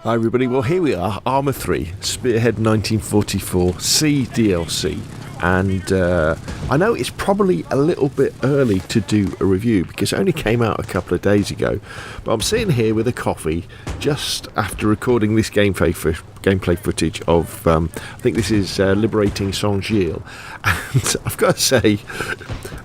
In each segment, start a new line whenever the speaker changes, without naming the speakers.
Hi everybody, well here we are, Arma 3, Spearhead 1944, cDLC, and I know it's probably a little bit early to do a review because it only came out a couple of days ago, but I'm sitting here with a coffee just after recording this gameplay footage of, I think this is Liberating Saint-Gilles, and I've got to say,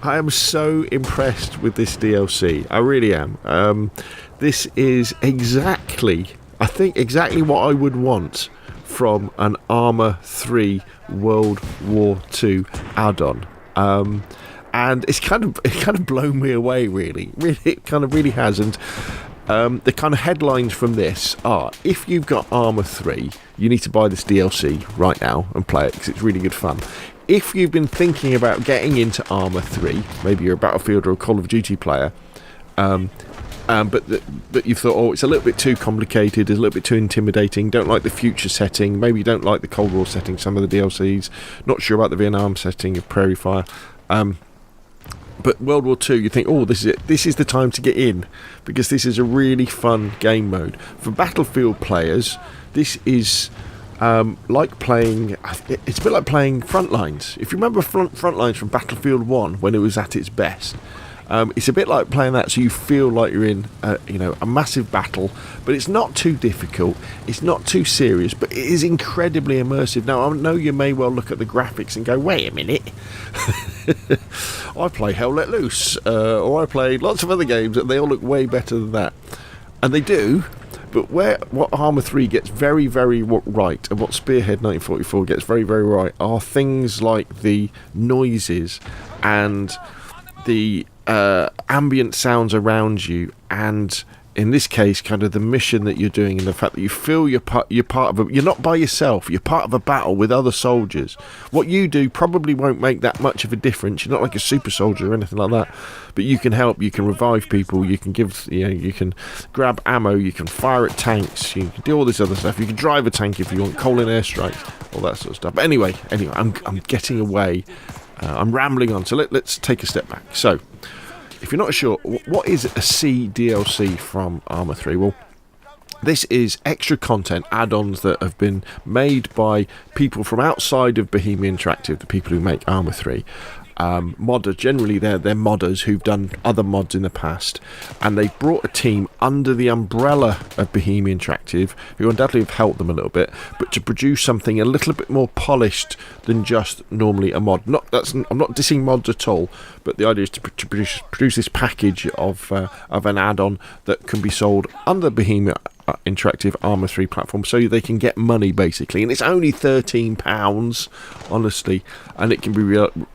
I am so impressed with this DLC, I really am. This is exactly what I would want from an Arma 3 World War II add-on, and it's kind of blown me away. Really, it kind of really has. And the kind of headlines from this are: if you've got Arma 3, you need to buy this DLC right now and play it because it's really good fun. If you've been thinking about getting into Arma 3, maybe you're a Battlefield or a Call of Duty player. But you thought, oh, it's a little bit too complicated, it's a little bit too intimidating, don't like the future setting, maybe you don't like the Cold War setting, some of the DLCs, not sure about the Vietnam setting of Prairie Fire. But World War II, you think, oh, this is it. This is the time to get in, because this is a really fun game mode. For Battlefield players, this is like playing, it's a bit like playing Frontlines. If you remember Frontlines from Battlefield 1 when it was at its best, it's a bit like playing that, so you feel like you're in a massive battle, but it's not too difficult, it's not too serious, but it is incredibly immersive. Now, I know you may well look at the graphics and go, wait a minute, I play Hell Let Loose, or I play lots of other games, and they all look way better than that. And they do, but what Arma 3 gets very, very right, and what Spearhead 1944 gets very, very right, are things like the noises and the ambient sounds around you, and in this case kind of the mission that you're doing, and the fact that you feel you're part of you're not by yourself, you're part of a battle with other soldiers. What you do probably won't make that much of a difference, you're not like a super soldier or anything like that, but you can help, you can revive people, you can give, you can grab ammo, you can fire at tanks, you can do all this other stuff, you can drive a tank if you want, call in airstrikes, all that sort of stuff. But anyway, I'm getting away, I'm rambling on, so let's take a step back. So if you're not sure, what is a cDLC from Arma 3? Well, this is extra content, add-ons that have been made by people from outside of Bohemia Interactive, the people who make Arma 3. Modders, generally they're modders who've done other mods in the past, and they've brought a team under the umbrella of Bohemia Interactive, who undoubtedly have helped them a little bit, but to produce something a little bit more polished than just normally a mod. I'm not dissing mods at all, but the idea is to produce this package of an add-on that can be sold under Bohemia Interactive Arma 3 platform, so they can get money basically, and it's only £13 honestly, and it can be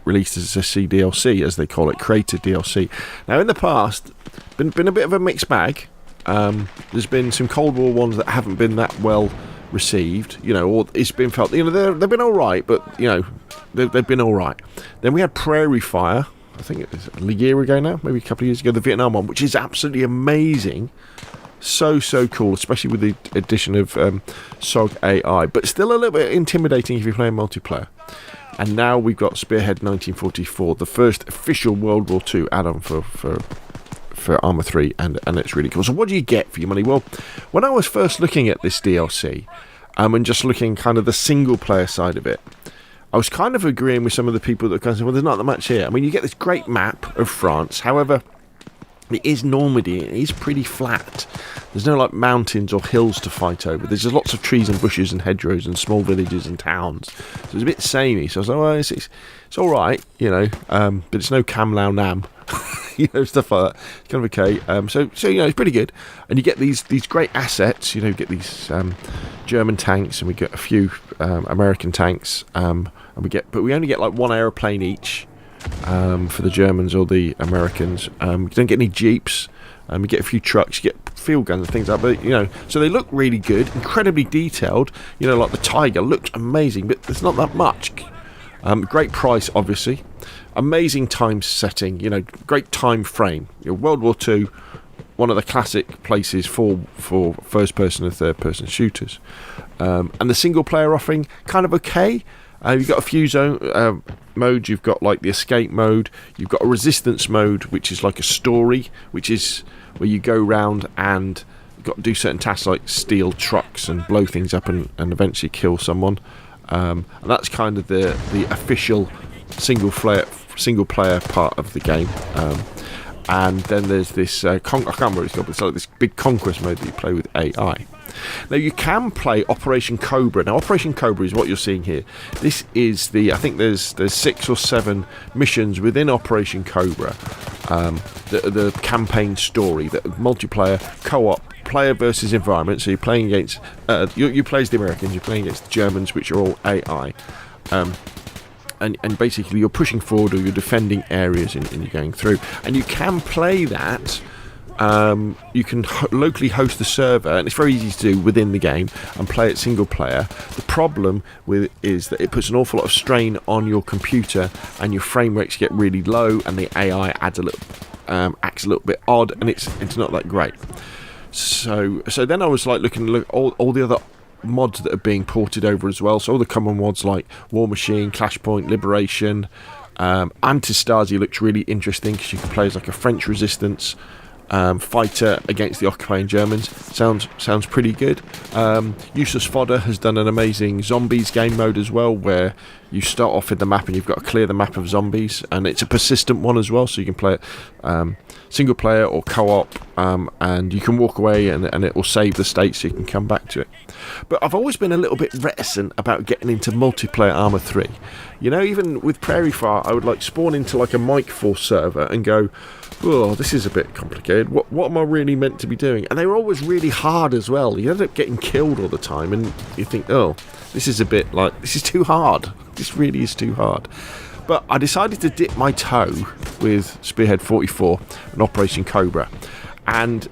released as a cDLC, as they call it, creator DLC. Now in the past, been a bit of a mixed bag. There's been some Cold War ones that haven't been that well received, or it's been felt, they've been alright, but they've been alright. Then we had Prairie Fire, I think it was a year ago now, maybe a couple of years ago, the Vietnam one, which is absolutely amazing. So cool, especially with the addition of SOG AI, but still a little bit intimidating if you're playing multiplayer. And now we've got Spearhead 1944, the first official World War II add-on for Arma 3, and it's really cool. So what do you get for your money? Well, when I was first looking at this DLC, and just looking kind of the single player side of it, I was kind of agreeing with some of the people that kind of said, well, there's not that much here. I mean, you get this great map of France, however, it is Normandy, it is pretty flat. There's no like mountains or hills to fight over. There's just lots of trees and bushes and hedgerows and small villages and towns. So it's a bit samey. So I was like, well, it's all right, but it's no Cam Lao Nam, stuff like that. It's kind of okay. So it's pretty good. And you get these great assets. You get these German tanks, and we get a few American tanks, but we only get like one aeroplane each. For the Germans or the Americans, you don't get any jeeps, you get a few trucks, you get field guns and things like that, but so they look really good, incredibly detailed, like the Tiger looked amazing, but there's not that much. Great price, obviously, amazing time setting, great time frame. World War II, one of the classic places for first person and third person shooters, and the single player offering kind of okay. You've got a few zone modes. You've got like the escape mode. You've got a resistance mode, which is like a story, which is where you go around and got to do certain tasks like steal trucks and blow things up and eventually kill someone. And that's kind of the official single player part of the game. And then there's this I can't remember what it's called, but it's like this big conquest mode that you play with AI. Now you can play Operation Cobra. Now Operation Cobra is what you're seeing here. This is I think there's 6 or 7 missions within Operation Cobra. The campaign story, that multiplayer co-op, player versus environment. So you're playing against you play as the Americans, you're playing against the Germans, which are all AI. And basically you're pushing forward or you're defending areas and you're going through. And you can play that. You can locally host the server, and it's very easy to do within the game and play it single player. The problem with it is that it puts an awful lot of strain on your computer, and your frame rates get really low, and the AI adds acts a little bit odd, and it's not that great. So then I was like looking at all the other mods that are being ported over as well. So all the common mods like War Machine, Clashpoint, Liberation, Anti-Stasi looks really interesting because you can play as like a French resistance fighter against the occupying Germans. Sounds pretty good. Useless Fodder has done an amazing zombies game mode as well, where you start off in the map and you've got to clear the map of zombies, and it's a persistent one as well, so you can play it single player or co-op, and you can walk away and it will save the state so you can come back to it. But I've always been a little bit reticent about getting into multiplayer Arma 3. You know, even with Prairie Fire, I would like spawn into like a Mike Force server and go, oh, this is a bit complicated. What am I really meant to be doing? And they were always really hard as well. You end up getting killed all the time, and you think, oh, this is too hard. This really is too hard. But I decided to dip my toe with Spearhead 44 and Operation Cobra. And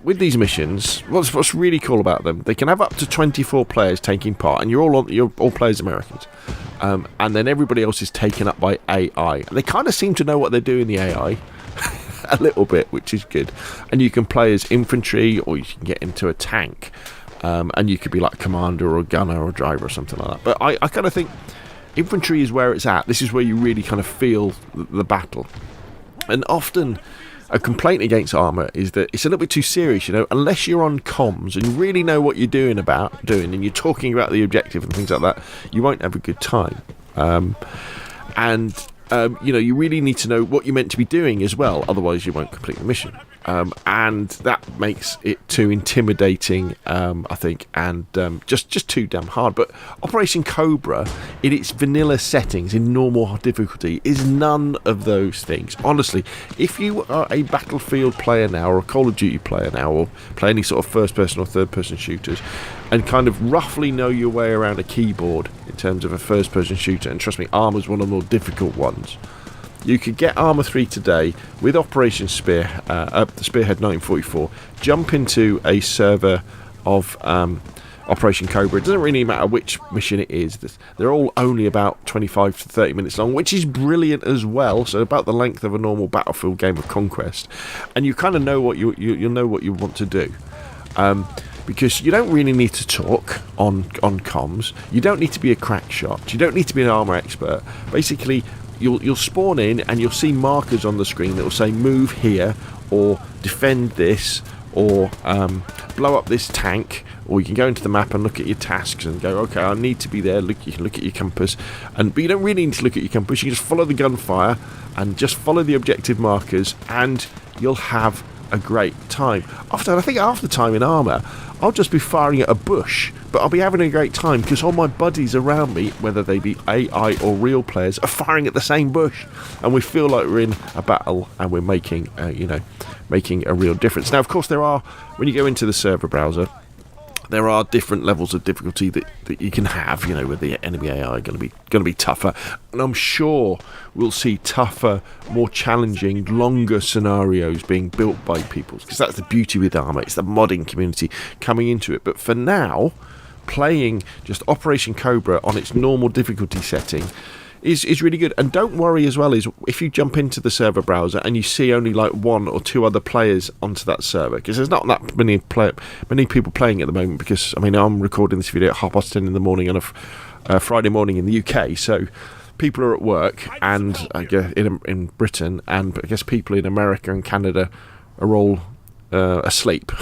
with these missions, what's really cool about them, they can have up to 24 players taking part, and you're all players Americans. And then everybody else is taken up by AI. And they kind of seem to know what they're doing, the AI. A little bit, which is good. And you can play as infantry, or you can get into a tank, and you could be like a commander or a gunner or a driver or something like that. But I kind of think infantry is where it's at. This is where you really kind of feel the battle. And often a complaint against Arma is that it's a little bit too serious, you know, unless you're on comms and you really know what you're doing and you're talking about the objective and things like that, you won't have a good time. You know, you really need to know what you're meant to be doing as well, otherwise you won't complete the mission. And that makes it too intimidating, I think, and just too damn hard. But Operation Cobra, in its vanilla settings, in normal difficulty, is none of those things. Honestly, if you are a Battlefield player now, or a Call of Duty player now, or play any sort of first-person or third-person shooters, and kind of roughly know your way around a keyboard in terms of a first-person shooter, and trust me, Arma's one of the more difficult ones, you could get Arma 3 today with Operation Spearhead 1944, jump into a server of Operation Cobra. It doesn't really matter which mission it is. They're all only about 25 to 30 minutes long, which is brilliant as well, so about the length of a normal Battlefield game of Conquest. And you kind of know what you'll know what you want to do. Because you don't really need to talk on comms. You don't need to be a crack shot. You don't need to be an armor expert. Basically, you'll spawn in and you'll see markers on the screen that will say move here, or defend this, or blow up this tank, or you can go into the map and look at your tasks and go, okay, I need to be there. You can look at your compass, but you don't really need to look at your compass. You can just follow the gunfire and just follow the objective markers, and you'll have a great time. I think half the time in Arma, I'll just be firing at a bush, but I'll be having a great time because all my buddies around me, whether they be AI or real players, are firing at the same bush, and we feel like we're in a battle and we're making a real difference. Now, of course, when you go into the server browser, there are different levels of difficulty that you can have, you know, with the enemy AI going to be tougher, and I'm sure we'll see tougher, more challenging, longer scenarios being built by people, because that's the beauty with Arma. It's the modding community coming into it. But for now, playing just Operation Cobra on its normal difficulty setting is really good. And don't worry as well, is if you jump into the server browser and you see only like 1 or 2 other players onto that server, because there's not that many people playing at the moment, because I mean, I'm recording this video at 10:30 in the morning on a Friday morning in the UK, so people are at work, and I guess in Britain, and I guess people in America and Canada are all asleep.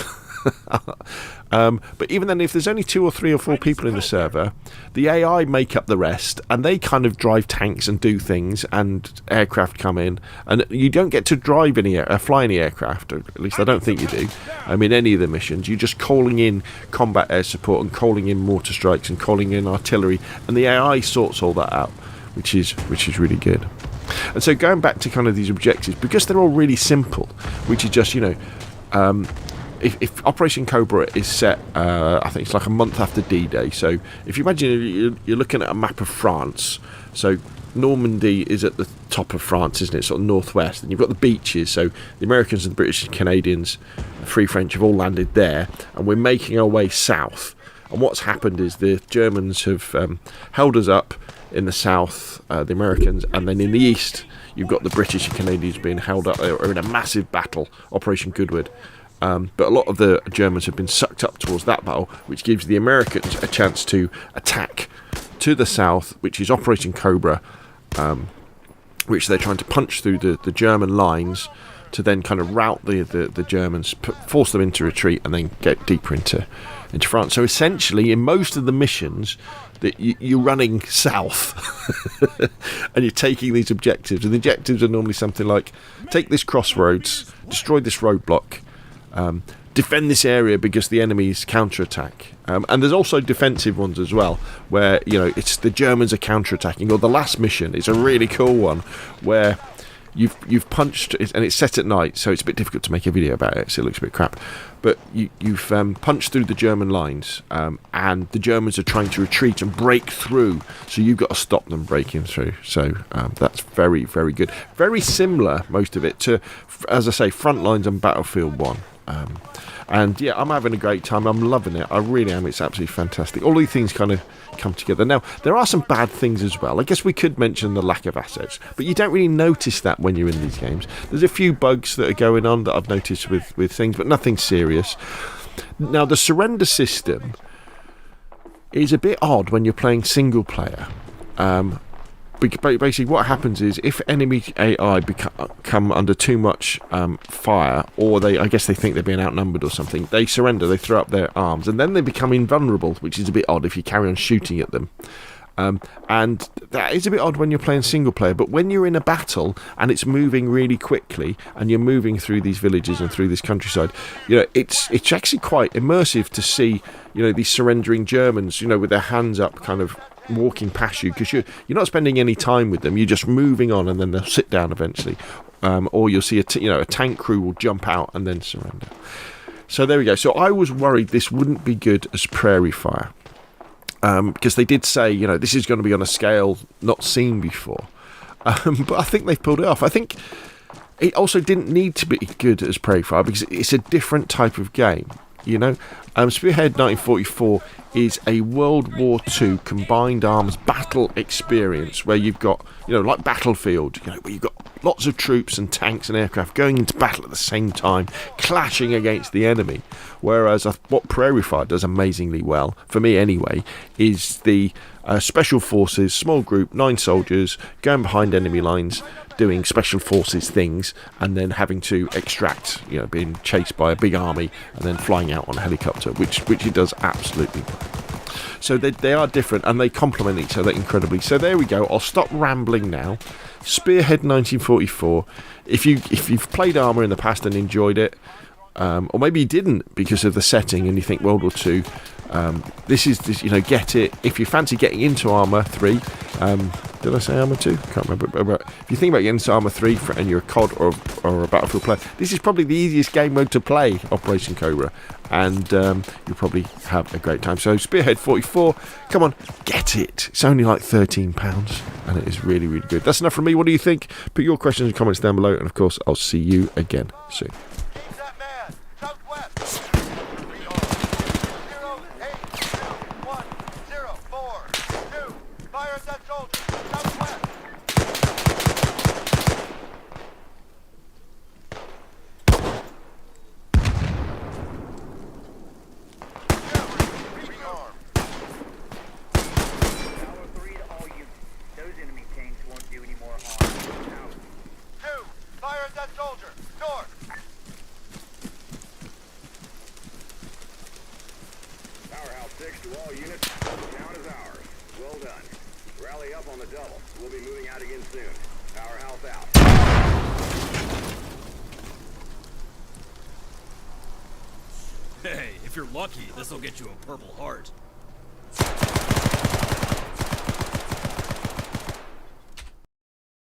But even then, if there's only 2 or 3 or 4 people in the server, the AI make up the rest, and they kind of drive tanks and do things, and aircraft come in, and you don't get to drive fly any aircraft, or at least I don't think you do. In any of the missions, you're just calling in combat air support and calling in mortar strikes and calling in artillery, and the AI sorts all that out, which is really good. And so going back to kind of these objectives, because they're all really simple, which is just, if Operation Cobra is set, I think it's like a month after D-Day. So if you imagine you're looking at a map of France, so Normandy is at the top of France, isn't it? Sort of northwest, and you've got the beaches. So the Americans and the British and Canadians, the Free French, have all landed there, and we're making our way south. And what's happened is the Germans have held us up in the south, the Americans, and then in the east you've got the British and Canadians being held up in a massive battle, Operation Goodwood. But a lot of the Germans have been sucked up towards that battle, which gives the Americans a chance to attack to the south, which is Operation Cobra, which they're trying to punch through the German lines to then kind of rout the Germans, force them into retreat, and then get deeper into France. So essentially, in most of the missions, that you're running south and you're taking these objectives, and the objectives are normally something like take this crossroads, destroy this roadblock, defend this area because the enemy's counterattack, and there's also defensive ones as well, where it's the Germans are counterattacking. Or the last mission is a really cool one where you've punched, and it's set at night, so it's a bit difficult to make a video about it, so it looks a bit crap, but you've punched through the German lines, and the Germans are trying to retreat and break through, so you've got to stop them breaking through. So that's very, very good. Very similar, most of it, to, as I say, front lines on Battlefield 1. And yeah, I'm having a great time. I'm loving it. I really am. It's absolutely fantastic. All these things kind of come together. Now, there are some bad things as well. I guess we could mention the lack of assets, but you don't really notice that when you're in these games. There's a few bugs that are going on that I've noticed with things, but nothing serious. Now, the surrender system is a bit odd when you're playing single player. Basically, what happens is if enemy AI come under too much fire, or I guess they think they're being outnumbered or something, they surrender, they throw up their arms, and then they become invulnerable, which is a bit odd if you carry on shooting at them. And that is a bit odd when you're playing single player, but when you're in a battle and it's moving really quickly and you're moving through these villages and through this countryside, it's actually quite immersive to see these surrendering Germans with their hands up, kind of walking past you, because you're not spending any time with them. You're just moving on, and then they'll sit down eventually, or you'll see a tank crew will jump out and then surrender. So there we go. So I was worried this wouldn't be good as Prairie Fire, because they did say this is going to be on a scale not seen before, but I think they've pulled it off. I think it also didn't need to be good as Prairie Fire because it's a different type of game. Spearhead 1944 is a World War II combined arms battle experience where you've got, like Battlefield, where you've got lots of troops and tanks and aircraft going into battle at the same time, clashing against the enemy. Whereas what Prairie Fire does amazingly well, for me anyway, is the special forces, small group, 9 soldiers, going behind enemy lines, doing special forces things, and then having to extract, being chased by a big army and then flying out on a helicopter, which it does absolutely well. So they are different and they complement each other incredibly. So there we go. I'll stop rambling now. Spearhead 1944. If you've played Arma in the past and enjoyed it, or maybe you didn't because of the setting and you think World War II, this is get it. If you fancy getting into Arma 3, did I say Arma 2? Can't remember. But if you think about getting into Arma 3 and you're a COD or a Battlefield player, this is probably the easiest game mode to play, Operation Cobra, and you'll probably have a great time. So Spearhead 44, come on, get it. It's only like £13 and it is really, really good. That's enough from me. What do you think? Put your questions and comments down below, and of course I'll see you again soon.
Fire at that soldier! North! File 6 to all units. The town is ours. Well done. Rally up on the double. We'll be moving out again soon. Powerhouse out.
Hey, if you're lucky, this'll get you a Purple Heart.